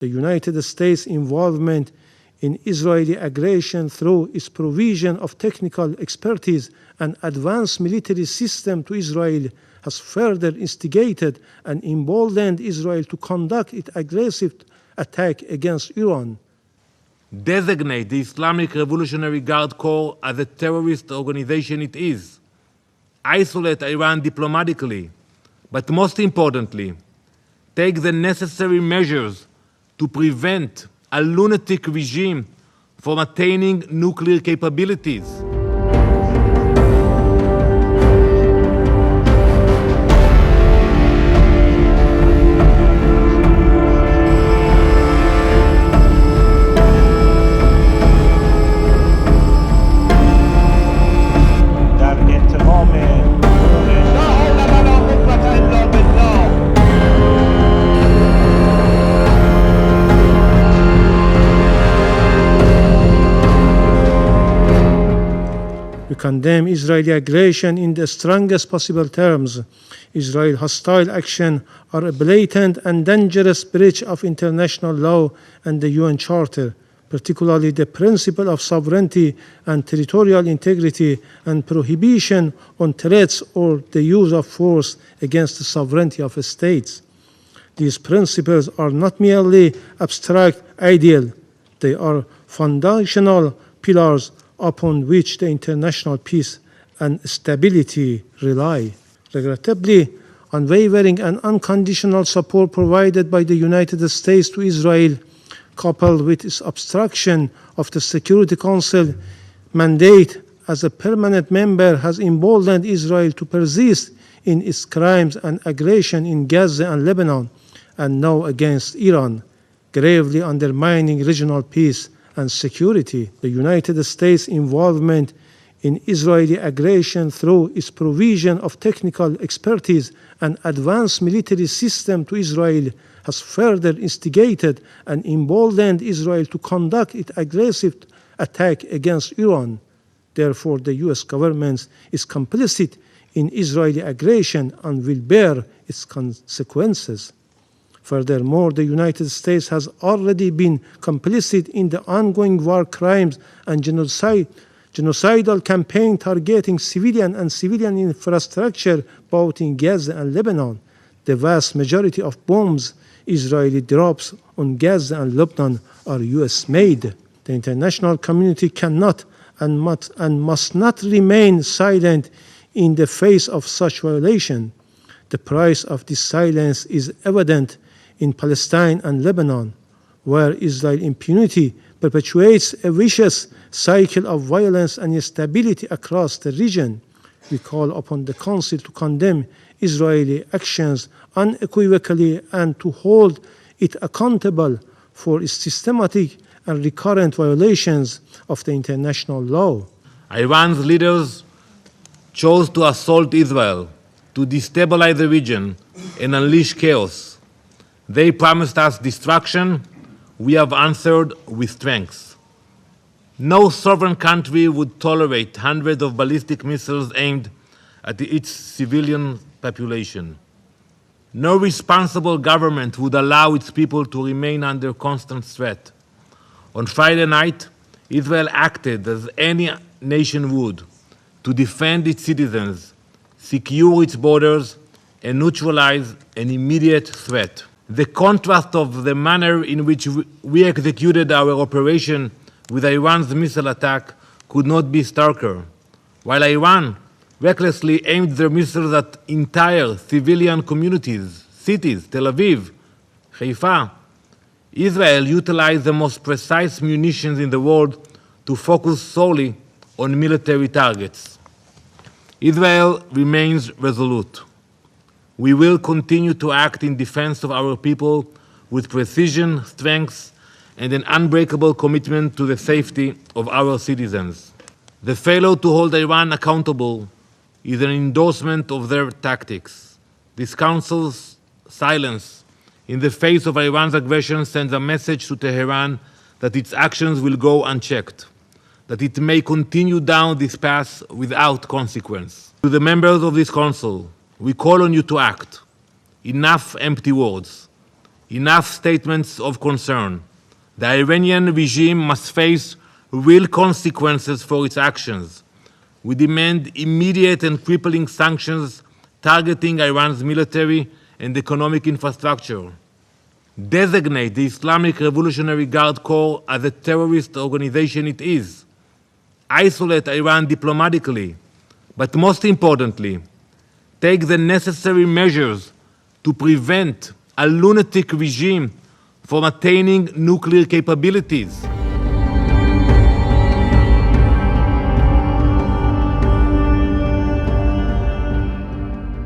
The United States' involvement in Israeli aggression through its provision of technical expertise and advanced military system to Israel has further instigated and emboldened Israel to conduct its aggressive attack against Iran. Designate the Islamic Revolutionary Guard Corps as a terrorist organization it is. Isolate Iran diplomatically, but most importantly, take the necessary measures to prevent a lunatic regime from attaining nuclear capabilities. We condemn Israeli aggression in the strongest possible terms. Israel's hostile actions are a blatant and dangerous breach of international law and the UN Charter, particularly the principle of sovereignty and territorial integrity and prohibition on threats or the use of force against the sovereignty of states. These principles are not merely abstract ideals, they are foundational pillars upon which the international peace and stability rely. Regrettably, unwavering and unconditional support provided by the United States to Israel, coupled with its obstruction of the Security Council mandate as a permanent member, has emboldened Israel to persist in its crimes and aggression in Gaza and Lebanon, and now against Iran, gravely undermining regional peace and security. The United States' involvement in Israeli aggression through its provision of technical expertise and advanced military system to Israel has further instigated and emboldened Israel to conduct its aggressive attack against Iran. Therefore, the US government is complicit in Israeli aggression and will bear its consequences. Furthermore, the United States has already been complicit in the ongoing war crimes and genocidal campaign targeting civilian and civilian infrastructure both in Gaza and Lebanon. The vast majority of bombs Israeli drops on Gaza and Lebanon are US-made. The international community cannot and must not remain silent in the face of such violation. The price of this silence is evident in Palestine and Lebanon, where Israel's impunity perpetuates a vicious cycle of violence and instability across the region. We call upon the Council to condemn Israeli actions unequivocally and to hold it accountable for its systematic and recurrent violations of the international law. Iran's leaders chose to assault Israel, to destabilize the region and unleash chaos. They promised us destruction. We have answered with strength. No sovereign country would tolerate hundreds of ballistic missiles aimed at its civilian population. No responsible government would allow its people to remain under constant threat. On Friday night, Israel acted as any nation would to defend its citizens, secure its borders, and neutralize an immediate threat. The contrast of the manner in which we executed our operation with Iran's missile attack could not be starker. While Iran recklessly aimed their missiles at entire civilian communities, cities, Tel Aviv, Haifa, Israel utilized the most precise munitions in the world to focus solely on military targets. Israel remains resolute. We will continue to act in defense of our people with precision, strength, and an unbreakable commitment to the safety of our citizens. The failure to hold Iran accountable is an endorsement of their tactics. This Council's silence in the face of Iran's aggression sends a message to Tehran that its actions will go unchecked, that it may continue down this path without consequence. To the members of this Council, we call on you to act. Enough empty words. enough statements of concern. The Iranian regime must face real consequences for its actions. We demand immediate and crippling sanctions targeting Iran's military and economic infrastructure. Designate the Islamic Revolutionary Guard Corps as a terrorist organization it is. Isolate Iran diplomatically, but most importantly, take the necessary measures to prevent a lunatic regime from attaining nuclear capabilities.